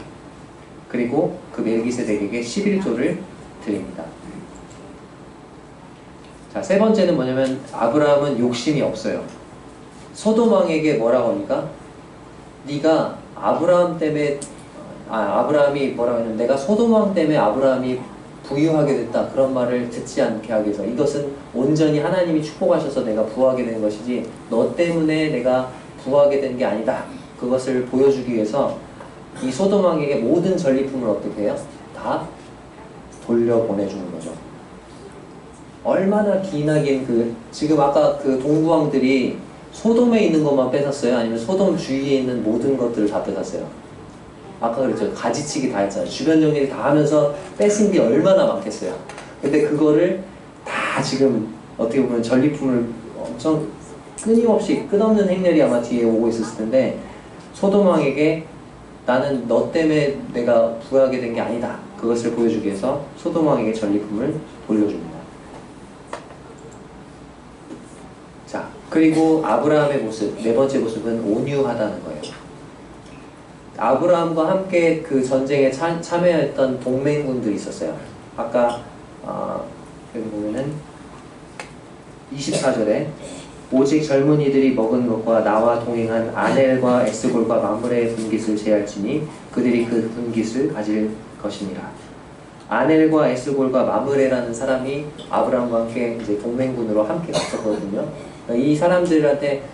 그리고 그 멜기세덱에게 11조를 드립니다. 자, 세 번째는 뭐냐면 아브라함은 욕심이 없어요. 소돔 왕에게 뭐라고 합니까? 네가 아브라함 때문에 아브라함이 뭐라고 했냐면 내가 소돔 왕 때문에 아브라함이 부유하게 됐다, 그런 말을 듣지 않게 하기 위해서, 이것은 온전히 하나님이 축복하셔서 내가 부하게 된 것이지 너 때문에 내가 부하게 된 게 아니다, 그것을 보여주기 위해서 이 소돔 왕에게 모든 전리품을 어떻게 해요? 다 돌려보내주는 거죠. 얼마나 기나긴 지금 아까 그 동부왕들이 소돔에 있는 것만 뺏었어요? 아니면 소돔 주위에 있는 모든 것들을 다 뺏었어요? 아까 그랬죠. 가지치기 다 했잖아요. 주변 정리를 다 하면서 뺏은 게 얼마나 많겠어요. 근데 그거를 다 지금 어떻게 보면 전리품을 엄청 끊임없이 끝없는 행렬이 아마 뒤에 오고 있었을 텐데 소돔 왕에게 나는 너 때문에 내가 부하게 된 게 아니다, 그것을 보여주기 위해서 소돔 왕에게 전리품을 돌려줍니다. 자, 그리고 아브라함의 모습, 네 번째 모습은 온유하다는 거예요. 아브라함과 함께 그 전쟁에 참여했던 동맹군들이 있었어요. 아까 여기 보면은 24절에 오직 젊은이들이 먹은 것과 나와 동행한 아넬과 에스골과 마므레의 분깃을 제할지니 그들이 그 분깃을 가질 것이니라. 아넬과 에스골과 마므레라는 사람이 아브라함과 함께 이제 동맹군으로 함께 갔었거든요. 이 사람들한테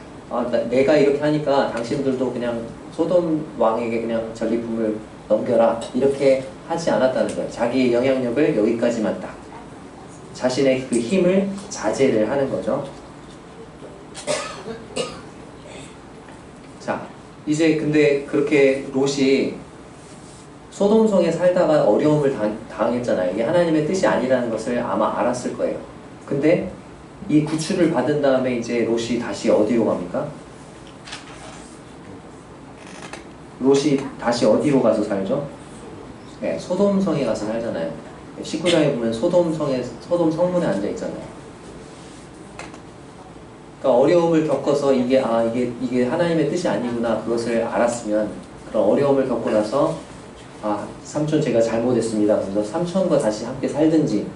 내가 이렇게 하니까 당신들도 그냥 소돔 왕에게 그냥 전리품을 넘겨라, 이렇게 하지 않았다는 거예요. 자기의 영향력을 여기까지만 딱. 자신의 그 힘을 자제를 하는 거죠. 자, 이제 근데 그렇게 롯이 소돔성에 살다가 어려움을 당했잖아요. 이게 하나님의 뜻이 아니라는 것을 아마 알았을 거예요. 근데 이 구출을 받은 다음에 이제 롯이 다시 어디로 갑니까? 롯이 다시 어디로 가서 살죠? 네, 소돔성에 가서 살잖아요. 19장에 보면 소돔 성문에 앉아 있잖아요. 그러니까 어려움을 겪어서 이게 하나님의 뜻이 아니구나 그것을 알았으면 그런 어려움을 겪고 나서 삼촌 제가 잘못했습니다. 그래서 삼촌과 다시 함께 살든지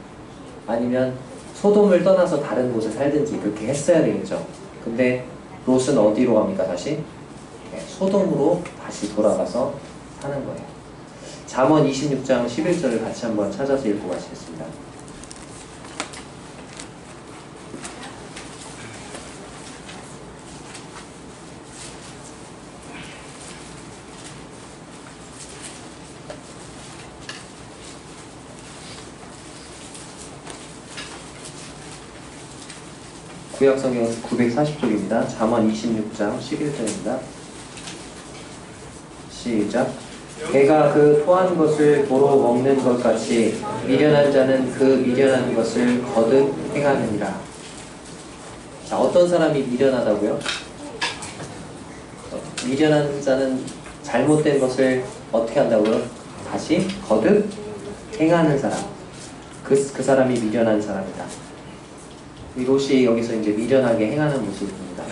아니면 소돔을 떠나서 다른 곳에 살든지 그렇게 했어야 되겠죠. 근데 롯은 어디로 갑니까 다시? 네, 소돔으로 다시 돌아가서 사는 거예요. 잠언 26장 11절을 같이 한번 찾아서 읽고 가시겠습니다. 구약성경 940쪽입니다. 잠언 26장 11절입니다. 시작. 개가 그 토한 것을 도로 먹는 것 같이 미련한 자는 그 미련한 것을 거듭 행하느니라. 자, 어떤 사람이 미련하다고요? 미련한 자는 잘못된 것을 어떻게 한다고요? 다시 거듭 행하는 사람. 그 사람이 미련한 사람이다. 이 롯이 여기서 이제 미련하게 행하는 모습을 봅니다.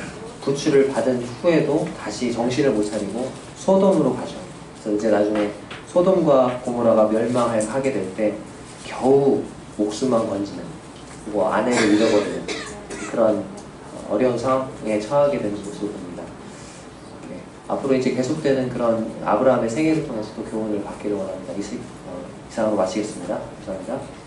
구출을 받은 후에도 다시 정신을 못 차리고 소돔으로 가죠. 그래서 이제 나중에 소돔과 고모라가 멸망하게 될 때 겨우 목숨만 건지는, 그리고 아내를 잃어버리는 그런 어려운 상황에 처하게 되는 모습을 봅니다. 네. 앞으로 이제 계속되는 그런 아브라함의 생애를 통해서도 교훈을 받기를 원합니다. 이상으로 마치겠습니다. 감사합니다.